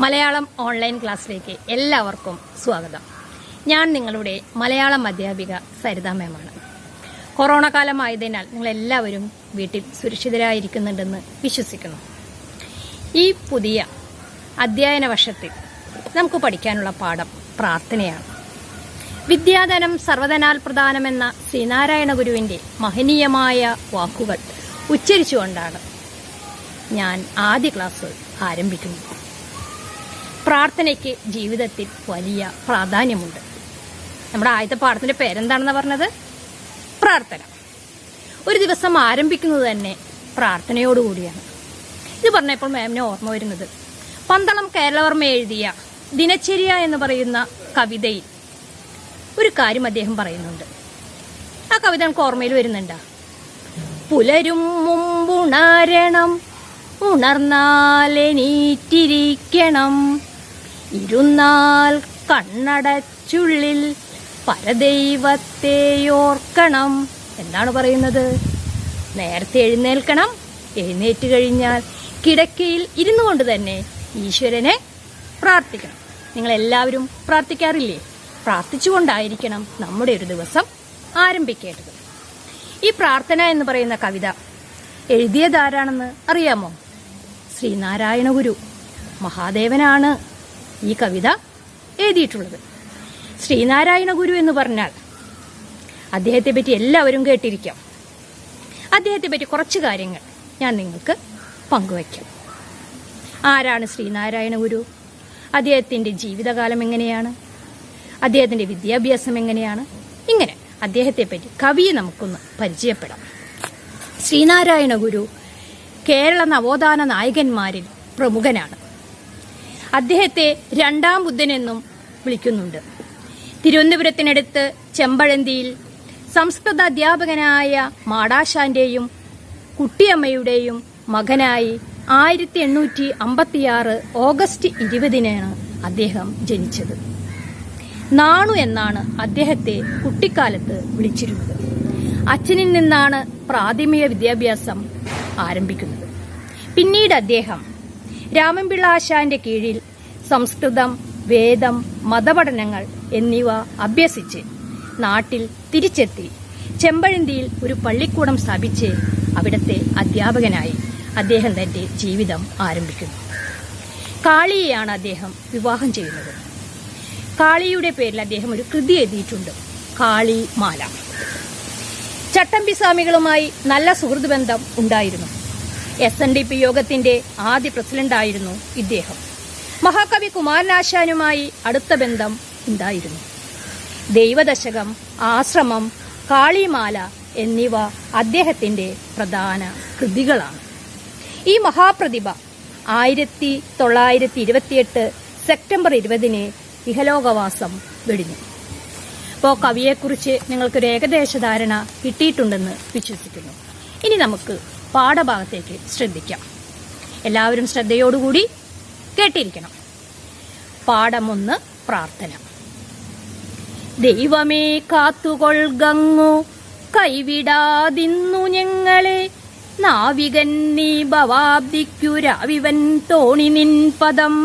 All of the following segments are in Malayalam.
മലയാളം ഓൺലൈൻ ക്ലാസ്സിലേക്ക് എല്ലാവർക്കും സ്വാഗതം. ഞാൻ നിങ്ങളുടെ മലയാളം അധ്യാപിക സരിത മാമാണ്. കൊറോണ കാലമായതിനാൽ നിങ്ങളെല്ലാവരും വീട്ടിൽ സുരക്ഷിതരായിരിക്കുന്നുണ്ടെന്ന് വിശ്വസിക്കുന്നു. ഈ പുതിയ അധ്യയന വർഷത്തിൽ നമുക്ക് പഠിക്കാനുള്ള പാഠം പ്രാർത്ഥനയാണ്. വിദ്യാധനം സർവധനാൽ പ്രധാനമെന്ന ശ്രീനാരായണ ഗുരുവിൻ്റെ മഹനീയമായ വാക്കുകൾ ഉച്ചരിച്ചുകൊണ്ടാണ് ഞാൻ ആദ്യ ക്ലാസ് ആരംഭിക്കുന്നത്. പ്രാർത്ഥനയ്ക്ക് ജീവിതത്തിൽ വലിയ പ്രാധാന്യമുണ്ട്. നമ്മുടെ ആദ്യത്തെ പാഠത്തിന്റെ പേരെന്താണെന്ന് പറഞ്ഞത്? പ്രാർത്ഥന. ഒരു ദിവസം ആരംഭിക്കുന്നത് തന്നെ പ്രാർത്ഥനയോടുകൂടിയാണ്. ഇത് പറഞ്ഞപ്പോൾ മാമിനെ ഓർമ്മ വരുന്നത് പന്തളം കേരളവർമ്മ എഴുതിയ ദിനചര്യ എന്ന് പറയുന്ന കവിതയിൽ ഒരു കാര്യം അദ്ദേഹം പറയുന്നുണ്ട്. ആ കവിത നമുക്ക് ഓർമ്മയിൽ വരുന്നുണ്ടോ? പുലരും മുമ്പുണരണം, ഉണർന്നാലെണീറ്റിരിക്കണം, ഇരുന്നാൽ കണ്ണടച്ചുള്ളിൽ പരദൈവത്തെയോർക്കണം. എന്താണ് പറയുന്നത്? നേരത്തെ എഴുന്നേൽക്കണം, എഴുന്നേറ്റ് കഴിഞ്ഞാൽ കിടക്കയിൽ ഇരുന്നു കൊണ്ട് തന്നെ ഈശ്വരനെ പ്രാർത്ഥിക്കണം. നിങ്ങളെല്ലാവരും പ്രാർത്ഥിക്കാറില്ലേ? പ്രാർത്ഥിച്ചുകൊണ്ടായിരിക്കണം നമ്മുടെ ഒരു ദിവസം ആരംഭിക്കേണ്ടത്. ഈ പ്രാർത്ഥന എന്ന് പറയുന്ന കവിത എഴുതിയതാരാണെന്ന് അറിയാമോ? ശ്രീനാരായണ ഗുരു മഹാദേവനാണ് ഈ കവിത എഴുതിയിട്ടുള്ളത്. ശ്രീനാരായണ ഗുരു എന്ന് പറഞ്ഞാൽ അദ്ദേഹത്തെ പറ്റി എല്ലാവരും കേട്ടിരിക്കാം. അദ്ദേഹത്തെ പറ്റി കുറച്ച് കാര്യങ്ങൾ ഞാൻ നിങ്ങൾക്ക് പങ്കുവയ്ക്കാം. ആരാണ് ശ്രീനാരായണ ഗുരു? അദ്ദേഹത്തിൻ്റെ ജീവിതകാലം എങ്ങനെയാണ്? അദ്ദേഹത്തിൻ്റെ വിദ്യാഭ്യാസം എങ്ങനെയാണ്? ഇങ്ങനെ അദ്ദേഹത്തെ പറ്റി കവിയെ നമുക്കൊന്ന് പരിചയപ്പെടാം. ശ്രീനാരായണ ഗുരു കേരള നവോത്ഥാന നായകന്മാരിൽ പ്രമുഖനാണ്. അദ്ദേഹത്തെ രണ്ടാം ബുദ്ധനെന്നും വിളിക്കുന്നുണ്ട്. തിരുവനന്തപുരത്തിനടുത്ത് ചെമ്പഴന്തിയിൽ സംസ്കൃത അധ്യാപകനായ മാടാശാന്റെയും കുട്ടിയമ്മയുടെയും മകനായി 1856 ഓഗസ്റ്റ് 20-നാണ് അദ്ദേഹം ജനിച്ചത്. നാണു എന്നാണ് അദ്ദേഹത്തെ കുട്ടിക്കാലത്ത് വിളിച്ചിരുന്നത്. അച്ഛനിൽ നിന്നാണ് പ്രാഥമിക വിദ്യാഭ്യാസം ആരംഭിക്കുന്നത്. പിന്നീട് അദ്ദേഹം രാമൻപിള്ള ആശാന്റെ കീഴിൽ സംസ്കൃതം, വേദം, മതപഠനങ്ങൾ എന്നിവ അഭ്യസിച്ച് നാട്ടിൽ തിരിച്ചെത്തി ചെമ്പഴന്തിയിൽ ഒരു പള്ളിക്കൂടം സ്ഥാപിച്ച് അവിടുത്തെ അധ്യാപകനായി അദ്ദേഹം തന്റെ ജീവിതം ആരംഭിക്കുന്നു. കാളിയെയാണ് അദ്ദേഹം വിവാഹം ചെയ്യുന്നത്. കാളിയുടെ പേരിൽ അദ്ദേഹം ഒരു കൃതി എഴുതിയിട്ടുണ്ട്, കാളി മാല. ചട്ടമ്പി സ്വാമികളുമായി നല്ല സുഹൃത്ത് ബന്ധം ഉണ്ടായിരുന്നു. SNDP യോഗത്തിന്റെ ആദ്യ പ്രസിഡന്റായിരുന്നു ഇദ്ദേഹം. മഹാകവി കുമാരനാശാനുമായി അടുത്ത ബന്ധം ഉണ്ടായിരുന്നു. ദൈവദശകം, ആശ്രമം, കാളിമാല എന്നിവ അദ്ദേഹത്തിന്റെ പ്രധാന കൃതികളാണ്. ഈ മഹാപ്രതിഭ 1928 സെപ്റ്റംബർ 20-ന് ഇഹലോകവാസം വെടിഞ്ഞു. അപ്പോൾ കവിയെക്കുറിച്ച് നിങ്ങൾക്കൊരു ഏകദേശ ധാരണ കിട്ടിയിട്ടുണ്ടെന്ന് വിശ്വസിക്കുന്നു. ഇനി നമുക്ക് പാഠഭാഗത്തേക്ക് ശ്രദ്ധിക്കാം. എല്ലാവരും ശ്രദ്ധയോടുകൂടി കേട്ടിരിക്കണം. പാഠം 1, പ്രാർത്ഥന. ദൈവമേ കാത്തുകൊൾഗങ്ങു, കൈവിടാതിന്നു ഞങ്ങളെ, നാവികൻ നീ ഭവാബ്ദിക്കുരാവിവൻ തോണി നിൻ പദം,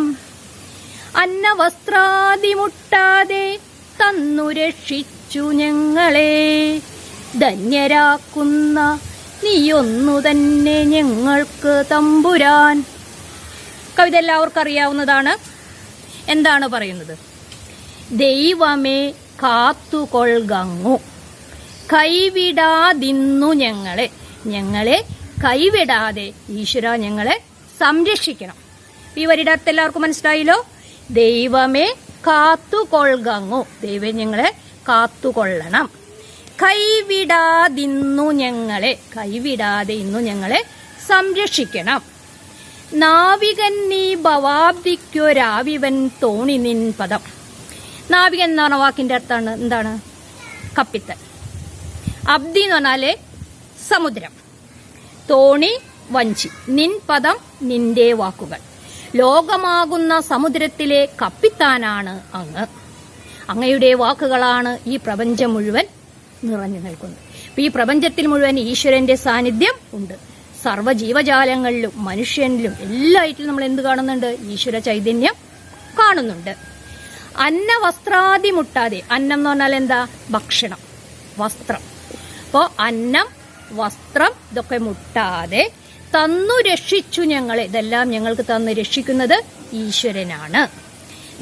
അന്നവസ്ത്രാദിമുട്ടാതെ തന്നു രക്ഷിച്ചു ഞങ്ങളെ, ധന്യരാക്കുന്ന നീയൊന്നു തന്നെ ഞങ്ങൾക്ക് തമ്പുരാൻ. കവിത എല്ലാവർക്കും അറിയാവുന്നതാണ്. എന്താണ് പറയുന്നത്? ദൈവമേ കാത്തുകൊൾഗങ്ങു, കൈവിടാതിന്നു ഞങ്ങളെ, ഞങ്ങളെ കൈവിടാതെ ഈശ്വര ഞങ്ങളെ സംരക്ഷിക്കണം. ഈ വരിയുടെ അർത്ഥം എല്ലാവർക്കും മനസ്സിലായല്ലോ. ദൈവമേ കാത്തുകൊൾഗങ്ങു, ദൈവം ഞങ്ങളെ കാത്തുകൊള്ളണം. കൈവിടാതിന്നു ഞങ്ങളെ, കൈവിടാതെ ഇന്നു ഞങ്ങളെ സംരക്ഷിക്കണം. നാവികൻ നീ ഭവാബ്ദിക്കൊരാവിവൻ തോണി നിൻ പദം. നാവികൻ എന്ന് പറഞ്ഞ വാക്കിന്റെ അർത്ഥമാണ് എന്താണ്? കപ്പിത്തൻ. അബ്ദി എന്ന് പറഞ്ഞാല് സമുദ്രം, തോണി വഞ്ചി, നിൻ പദം നിന്റെ വാക്കുകൾ. ലോകമാകുന്ന സമുദ്രത്തിലെ കപ്പിത്താനാണ് അങ്ങ്. അങ്ങയുടെ വാക്കുകളാണ് ഈ പ്രപഞ്ചം മുഴുവൻ നിറഞ്ഞു നിൽക്കുന്നത്. ഈ പ്രപഞ്ചത്തിൽ മുഴുവൻ ഈശ്വരന്റെ സാന്നിധ്യം ഉണ്ട്. സർവ്വജീവജാലങ്ങളിലും മനുഷ്യനിലും എല്ലായിട്ടും നമ്മൾ എന്ത് കാണുന്നുണ്ട്? ഈശ്വര ചൈതന്യം കാണുന്നുണ്ട്. അന്നവസ്ത്രാദി മുട്ടാതെ, അന്നം എന്ന് പറഞ്ഞാൽ എന്താ? ഭക്ഷണം, വസ്ത്രം. അപ്പോ അന്നം, വസ്ത്രം ഇതൊക്കെ മുട്ടാതെ തന്നു രക്ഷിച്ചു ഞങ്ങളെ. ഇതെല്ലാം ഞങ്ങൾക്ക് തന്നു രക്ഷിക്കുന്നത് ഈശ്വരനാണ്.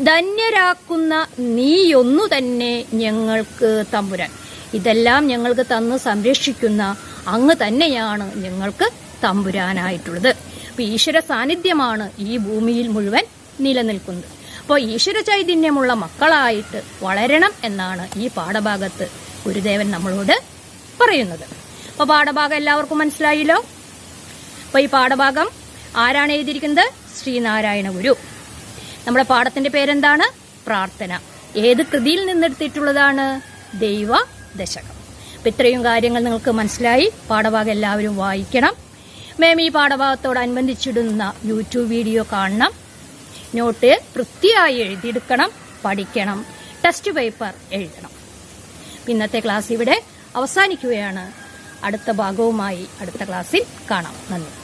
ധന്യരാക്കുന്ന നീയൊന്നു തന്നെ ഞങ്ങൾക്ക് തമ്പുരാൻ. ഇതെല്ലാം ഞങ്ങൾക്ക് തന്നു സംരക്ഷിക്കുന്ന അങ്ങ് തന്നെയാണ് ഞങ്ങൾക്ക് തമ്പുരാനായിട്ടുള്ളത്. അപ്പൊ ഈശ്വര സാന്നിധ്യമാണ് ഈ ഭൂമിയിൽ മുഴുവൻ നിലനിൽക്കുന്നത്. അപ്പോൾ ഈശ്വര ചൈതന്യമുള്ള മക്കളായിട്ട് വളരണം എന്നാണ് ഈ പാഠഭാഗത്ത് ഗുരുദേവൻ നമ്മളോട് പറയുന്നത്. അപ്പൊ പാഠഭാഗം എല്ലാവർക്കും മനസ്സിലായല്ലോ. അപ്പൊ ഈ പാഠഭാഗം ആരാണ് എഴുതിയിരിക്കുന്നത്? ശ്രീനാരായണ ഗുരു. നമ്മുടെ പാഠത്തിന്റെ പേരെന്താണ്? പ്രാർത്ഥന. ഏത് കൃതിയിൽ നിന്നെടുത്തിട്ടുള്ളതാണ്? ദൈവ ദശകം. അപ്പൊ ഇത്രയും കാര്യങ്ങൾ നിങ്ങൾക്ക് മനസ്സിലായി. പാഠഭാഗം എല്ലാവരും വായിക്കണം. മാം ഈ പാഠഭാഗത്തോടനുബന്ധിച്ചിടുന്ന യൂട്യൂബ് വീഡിയോ കാണണം. നോട്ട് വൃത്തിയായി എഴുതിയെടുക്കണം, പഠിക്കണം, ടെസ്റ്റ് പേപ്പർ എഴുതണം. ഇന്നത്തെ ക്ലാസ് ഇവിടെ അവസാനിക്കുകയാണ്. അടുത്ത ഭാഗവുമായി അടുത്ത ക്ലാസ്സിൽ കാണാം. നന്ദി.